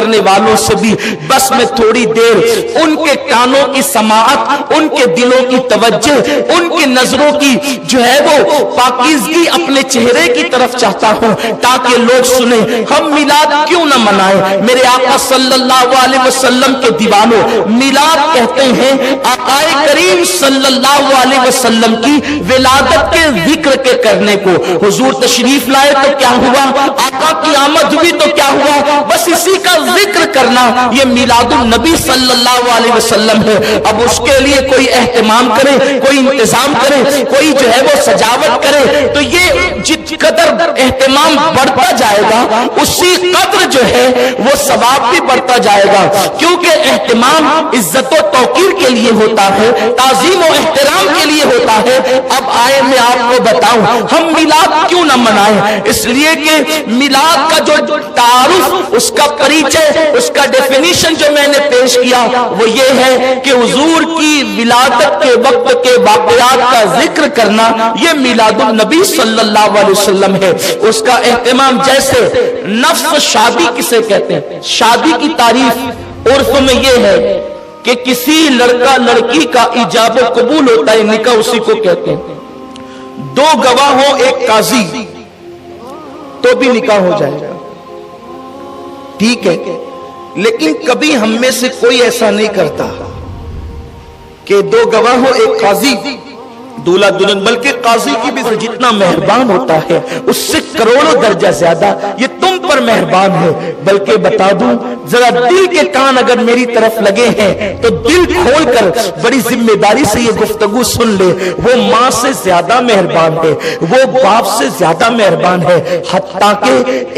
करने वालों से भी बस मैं थोड़ी देर उनके कानों की समाअत, उनके दिलों की तवज्जो, उनकी नजरों की जो है वो पाकीज़गी अपने चेहरे की तरफ चाहता हूं ताकि लोग सुने हम मिलाद क्यों न मनाएं। मेरे आका सल्लल्लाहु अलैहि वसल्लम के दीवानों, मिलाद कहते हैं आकाए करीम सल्लल्लाहु अलैहि वसल्लम की विलादत के जिक्र के करने को। हुजूर तशरीफ लाए तो क्या हुआ, आका की आमद हुई तो क्या हुआ, बस इसी का जिक्र करना ये मिलादुन नबी सल्लल्लाहु अलैहि वसल्लम है। अब उसके लिए कोई एहतमाम करे, कोई इंतजाम करे, कोई जो है वो सजावट करे, तो ये जित कदर एहतमाम बढ़ता जाएगा उसी कदर जो है वो सवाब भी बढ़ता जाएगा, क्योंकि एहतमाम इज्जत और तौकीर के लिए होता है, ताजीम और एहतराम के लिए होता है। अब आए मैं आपको बताऊं हम मिलाद क्यों न मनाएं, इसलिए कि मिलाद का जो तारुफ, उसका परिचय, उसका डेफिनेशन जो मैंने पेश किया वो ये है कि हुजूर की विलादत के वक्त के वाक़यात का जिक्र करना ये मिलादुन नबी सल्लल्लाहु अलैहि वसल्लम है। उसका एहतमाम, जैसे नफ्स शादी किसे कहते हैं, शादी की तारीफ उर्फ में ये है कि किसी लड़का लड़की का इजाब कबूल होता है, निकाह उसी को कहते हैं। दो गवाह हो, एक काजी, तो भी निकाह हो जाएगा, ठीक है। लेकिन कभी हम में से कोई ऐसा नहीं करता कि दो गवाह हो, एक काजी, दूल्हा दुल्हन, बल्कि काजी की भी जितना मेहरबान होता है उससे करोड़ों दर्जा ज्यादा ये तुम पर मेहरबान है। बल्कि बता दूं, जरा दिल के कान अगर मेरी तरफ लगे हैं तो दिल खोलकर बड़ी जिम्मेदारी से ये गुफ्तगू सुन ले। वो माँ से ज्यादा मेहरबान है, वो बाप से ज्यादा मेहरबान है, हत्ता के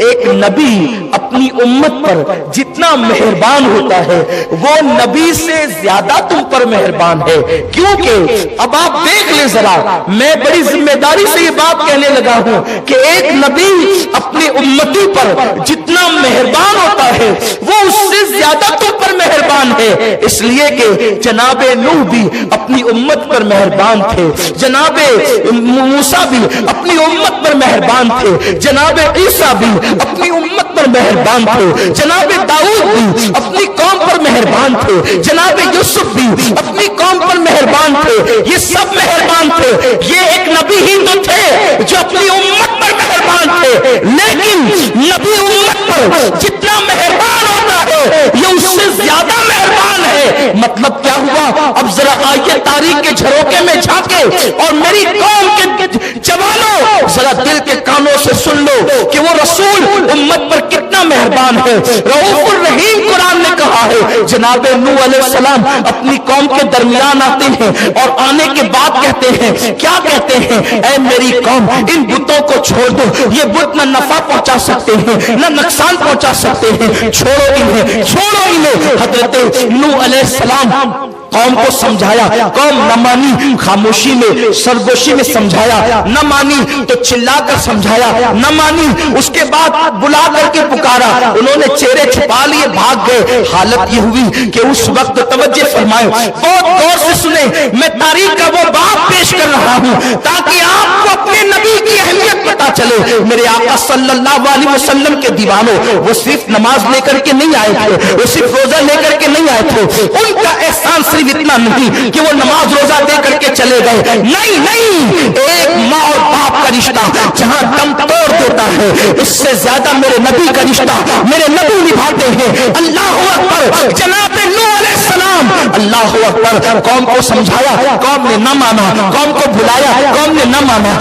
एक नबी अपनी उम्मत पर जितना मेहरबान होता है वो नबी से ज्यादा तुम पर मेहरबान है। क्योंकि अब आप देख ले जरा, मैं बड़ी जिम्मेदारी से ये बात कहने लगा हूं कि एक नबी अपनी उम्मती पर जितना मेहरबान होता है वो उससे ज्यादा तुम पर मेहरबान है। इसलिए कि जनाबे नूह भी अपनी उम्मत पर मेहरबान थे, जनाबे मूसा भी अपनी उम्मत पर मेहरबान थे, जनाबे ईसा भी अपनी उम्मत पर मेहरबान थे, जनाबे दाऊद भी अपनी कौम पर मेहरबान थे, जनाबे यूसुफ भी अपनी कौम पर मेहरबान थे। ये सब मेहरबान थे, ये एक नबी ही तो थे जो अपनी उम्मत पर मेहरबान थे। लेकिन नबी उम्मत पर जितना मेहरबान होता है ये उससे ज्यादा मेहरबान है। मतलब क्या हुआ, अब जरा आइए तारीख के झरोके में झांके और मेरी कौम के जवानों जरा दिल के कानों से सुन लो कि वो रसूल उम्मत पर कितना मेहरबान है। रऊफुर रहीम कुरान ने कहा है। जनाबे नूह अलैहिस्सलाम अपनी कौम के दरमियान आते हैं और आने के बाद कहते हैं, क्या कहते हैं, ऐ मेरी कौम इन बुतों को छोड़ दो, ये बुत न नफा पहुंचा सकते हैं न नुकसान पहुंचा सकते हैं, छोड़ो इन्हें, छोड़ो इन्हें। हजरत नूह अलैहिस्सलाम कौम को समझाया, कौम न मानी, खामोशी में सरगोशी में समझाया, न मानी तो चिल्लाकर समझाया, न मानी उसके बाद बुला करके पुकारा, उन्होंने चेहरे छुपा लिए, भाग गए। हालत ये हुई कि उस वक्त तवज्जो फरमाए, बहुत गौर से सुने, मैं तारीख का वो बाब पेश कर रहा हूं ताकि आपको अपने नबी की अहमियत पता चले। मेरे आका सल्लल्लाहु अलैहि वसल्लम के दीवानों, वो सिर्फ नमाज लेकर के नहीं आए थे, वो सिर्फ रोजा लेकर के नहीं आए थे, उनका एहसान सिर्फ इतना नहीं कि वो नमाज रोजा दे करके चले गए, नहीं नहीं, एक माँ और बाप का रिश्ता जहां दम तोड़ देता है, इससे ज्यादा मेरे नबी का रिश्ता मेरे नबी निभाते हैं। अल्लाहु अकबर। जनाब नूह अलैहिस्सलाम, अल्लाहु अकबर, कौम को समझाया, कौम ने न माना, कौम को बुलाया, कौम ने न माना,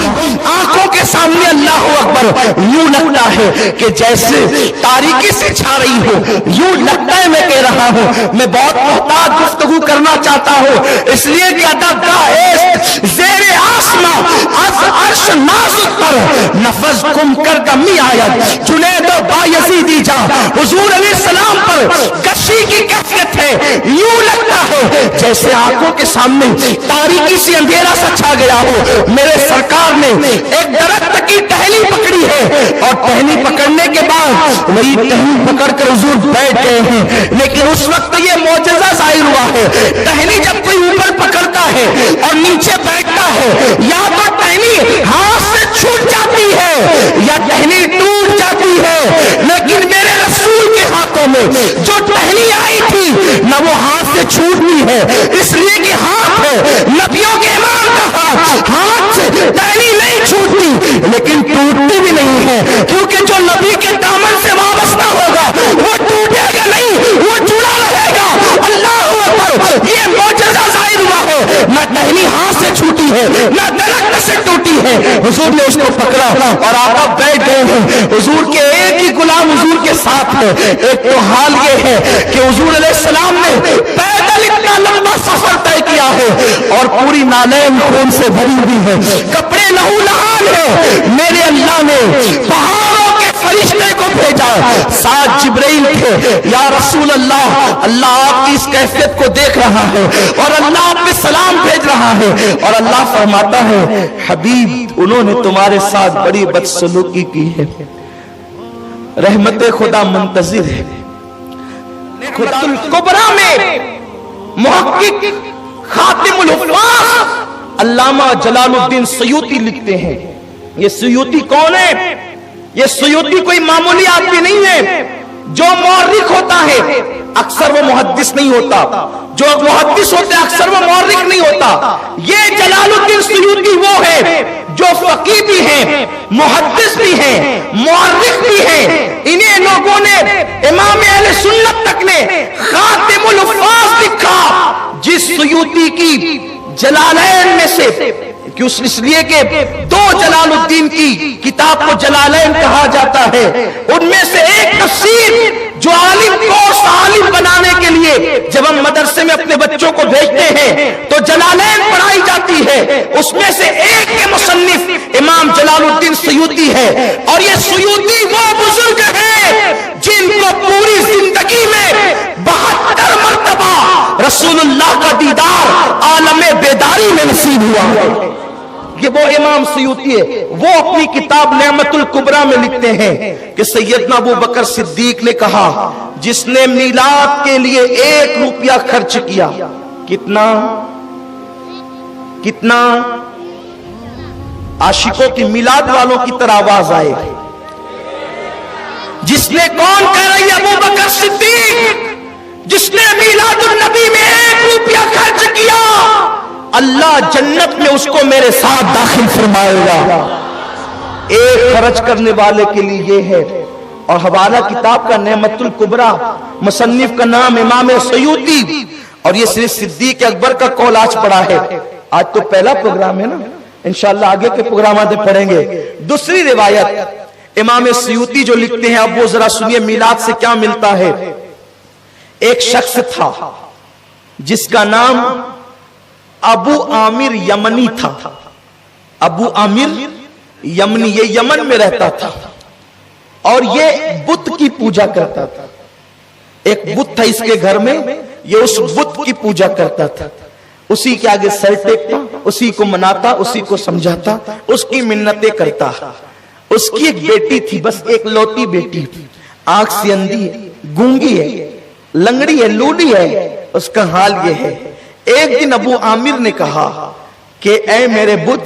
आंखों के सामने अल्लाहु अकबर। यूं लगता है कि जैसे तारीकी से छा रही हो, यूं लगता है मैं कह रहा हूं, मैं बहुत मोहताज गुफ्तगू करना चाहता हूं, इसलिए कि ज़ेरे आसमां अज अर्श नाज़ुक पर नफज गुम कर दमी आयत जुनैद बायज़ीदी जा हुजूर अलैहिस्सलाम पर कशी की कैफियत है। यूं लगता है जैसे आंखों के सामने तारीकी से अंधेरा सा छा गया हो। मेरे सरकार ने एक दरख्त की टहनी पकड़ी है और टहनी पकड़ने के बाद वही टहनी पकड़ कर हुजूर बैठ गए हैं। लेकिन उस वक्त ये मौजज़ा ज़ाहिर हुआ है, टहनी जब कोई ऊपर पकड़ता है और नीचे बैठता है, या तो टहनी हाथ से छूट जाती है या टहनी टूट जाती है, लेकिन मेरे रसूल के हाथों میں جو टहनी आई थी न वो हाथ से छूटनी है, इसलिए कि हाथ है नबियों के इमाम का हाथ, हाथ से टहनी नहीं छूटती लेकिन टूटती भी नहीं है, क्योंकि जो नबी के दामन से वाबस्ता होगा वो टूटेगा नहीं, वो जुड़ा रहेगा। अल्लाह अकबर, ये मौजूदा जाहिर हुआ है, न टहनी हाथ से छूटी है न दरख्त से टूटी है। हुजूर ने उसको पकड़ा और आका बैठ गए हैं। हुजूर के एक ही गुलाम हुजूर के साथ है। एक तो हाल ये है कि हुजूर अलैहिस्सलाम ने पैदल इतना लंबा सफर तय किया है और पूरी नालैन खून से भरी हुई है, कपड़े लहू लहान है। मेरे अल्लाह ने पहाड़ों के फरिश्ते को भेजा, साथ जिब्राइल थे। या रसूल अल्लाह, अल्लाह आपकी इस कैफियत को देख रहा है और अल्लाह आप पे सलाम भेज रहा है और अल्लाह फरमाता है हबीब उन्होंने तुम्हारे साथ बड़ी बदसलूकी की है, रहमत खुदा मुंतजिर है। खुदातुल कुबरा में मुहक्किक खातिमुल हुफ़्फ़ाज़ अल्लामा जलालुद्दीन सयूती लिखते हैं। ये सयूती कौन है? ये सयूती कोई मामूली आदमी नहीं है। जो मुअर्रिख होता है अक्सर वो मुहद्दिस नहीं होता, जो मुहद्दिस होते हैं अक्सर वो मुअर्रिख नहीं होता। ये जलालुद्दीन सयूती वो है जो फकीह भी हैं, मुहद्दिस भी हैं, मुअर्रिख भी हैं। इन्हीं लोगों ने इमाम अहले सुन्नत तक ने खातिमुल हुफ़्फ़ाज़ लिखा। जिस सयूती की जलालैन में से, क्यों इसलिए कि दो जलालुद्दीन की किताब को जलालैन कहा जाता है, उनमें से एक तफसीर जो आलिम को आलिम बनाने के लिए जब हम मदरसे में अपने बच्चों को भेजते हैं तो जलालैन पढ़ाई जाती है, उसमें से एक के मुसन्निफ इमाम जलालुद्दीन सयूती है। और ये सयूती वो बुजुर्ग है जिनको पूरी जिंदगी में 72 मरतबा रसूलुल्लाह का दीदार आलमे बेदारी में नसीब हुआ है। ये वो इमाम सयूती है। वो अपनी किताब नेमतुल कुबरा में लिखते हैं कि सैयदना अबू बकर सिद्दीक ने कहा जिसने मीलाद के लिए 1 रुपया खर्च किया, कितना कितना आशिकों की मिलाद वालों की तरह आवाज आए, जिसने, कौन कह रही है? अबू बकर सिद्दीक, जिसने मीलादुन नबी में 1 रुपया खर्च किया अल्लाह जन्नत में उसको मेरे साथ दाखिल फरमाएगा। एक खर्च करने वाले के लिए ये है। और हवाला किताब का नेमतुल कुबरा, मुसन्निफ का नाम इमाम सयूती, और ये सिर्फ सिद्दीक अकबर का कौल आज पढ़ा है। आज तो पहला प्रोग्राम है ना, इंशाअल्लाह आगे के प्रोग्राम आते पढ़ेंगे। दूसरी रिवायत इमाम सयूती जो लिखते हैं, अब वो जरा सुनिए मिलाद से क्या मिलता है। एक शख्स था जिसका नाम अबू आमिर यमनी था। अबू आमिर यमनी, ये यमन में रहता था और ये बुत की पूजा करता था। एक बुत था इसके घर में, ये उस बुत की पूजा करता था, उसी के आगे सर टेकता, उसी को मनाता, उसी को समझाता, उसकी मिन्नतें करता। उसकी एक बेटी थी, बस एक लौती बेटी, आंख से अंधी है, गूंगी है, लंगड़ी है, लूली है। उसका हाल ये है। एक दिन अबू आमिर ने कहा कि ऐ मेरे बुत,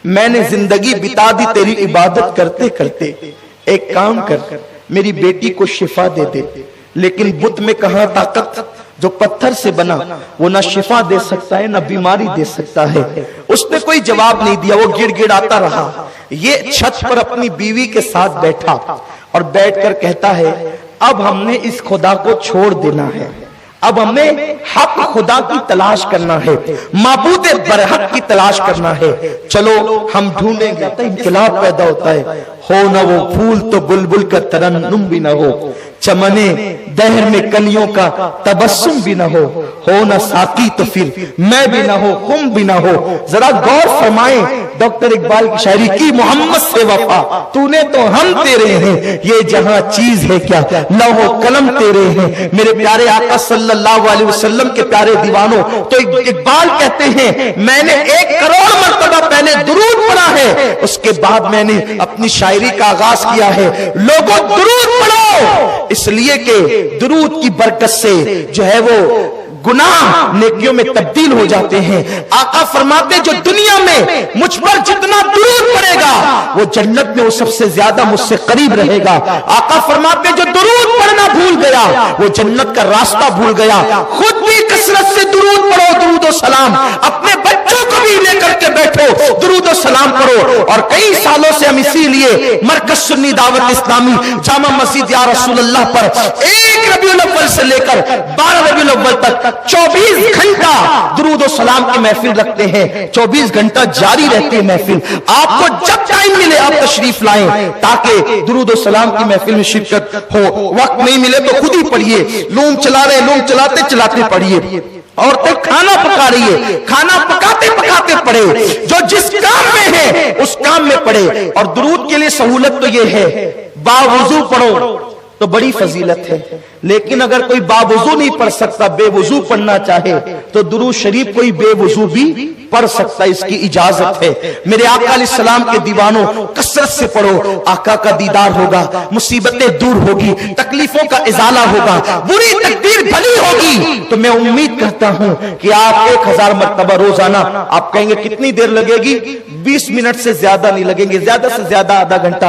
मैंने जिंदगी बिता दी तेरी इबादत करते करते, एक काम कर, मेरी बेटी को शिफा दे दे। लेकिन बुत में कहां ताकत, जो पत्थर से बना वो ना शिफा दे सकता है ना बीमारी दे सकता है। उसने कोई जवाब नहीं दिया, वो गिड़गिड़ाता रहा। ये छत पर अपनी बीवी के साथ बैठा और बैठकर कहता है अब हमने इस खुदा को छोड़ देना है, अब हमें हक खुदा की तलाश करना है, माबूद बरहक की तलाश करना है। चलो हम ढूंढेंगे। इनकलाब पैदा होता है, हो न वो फूल तो बुलबुल का तरन्नुम भी न हो, चमने दहर में कलियों का तबस्सुम भी न हो न साकी तो फिर मैं भी न हो, तुम भी न हो। जरा गौर फरमाएं डॉक्टर इकबाल की शायरी की, मोहम्मद से वफा तूने तो हम तेरे हैं, ये जहां चीज है क्या लौहो कलम तेरे हैं। मेरे प्यारे आका सल्लल्लाहु अलैहि वसल्लम के प्यारे दीवानों, तो इकबाल कहते हैं मैंने 1 करोड़ मर्तबा पहले दुरूद पढ़ा है, उसके बाद मैंने अपनी शायरी का आगाज किया है। लोगों दुरूद पढ़ो, इसलिए कि दुरूद की बरकत से जो है वो गुनाह नेकियों में तब्दील हो जाते हैं। आका फरमाते जो दुनिया में मुझ पर जितना दुरूद पड़ेगा वो जन्नत में वो सबसे ज्यादा मुझसे करीब रहेगा। आका फरमाते जो दुरूद पढ़ना भूल गया वो जन्नत का रास्ता भूल गया। खुद भी कसरत से दुरूद पढ़ो, दुरूद और सलाम, अपने बच्चों को भी लेकर के बैठो, दुरूद और सलाम करो। और कई सालों से हम इसीलिए मरकज सुन्नी दावत इस्लामी जामा मस्जिद या रसूल अल्लाह पर 1 रबीउल अव्वल से लेकर 12 रबीउल अव्वल तक 24 घंटा दुरूद और सलाम की महफिल रखते हैं। 24 घंटा जारी रहती है महफिल। आपको जब टाइम मिले आप तशरीफ लाएं ताकि दुरूद और सलाम की महफिल में शिरकत हो। वक्त नहीं मिले तो खुद ही पढ़िए, लूम चला रहे, लूम चलाते चलाते पढ़िए। औरतें खाना पका रही है, खाना पकाते पकाते पढ़े, जो जिस काम में है उस काम में पढ़े। और दुरूद के लिए सहूलत तो ये है, बावुजू पढ़ो तो बड़ी फजीलत है। लेकिन अगर कोई बावुजू नहीं पढ़ सकता, बेवुजू पढ़ना चाहे तो दुरूद शरीफ कोई बेवुजू भी पढ़ सकता, इसकी इजाजत है। मेरे आका अलैहिस्सलाम के दीवानों कसरत से पढ़ो, आका का दीदार होगा, मुसीबतें दूर होगी, तकलीफों का इजाला होगा, बुरी तकदीर भली होगी। तो मैं उम्मीद करता हूं कि आप 1000 मरतबा रोजाना, आप कहेंगे कितनी देर लगेगी? 20 मिनट से ज्यादा नहीं लगेंगे, ज्यादा से ज्यादा आधा घंटा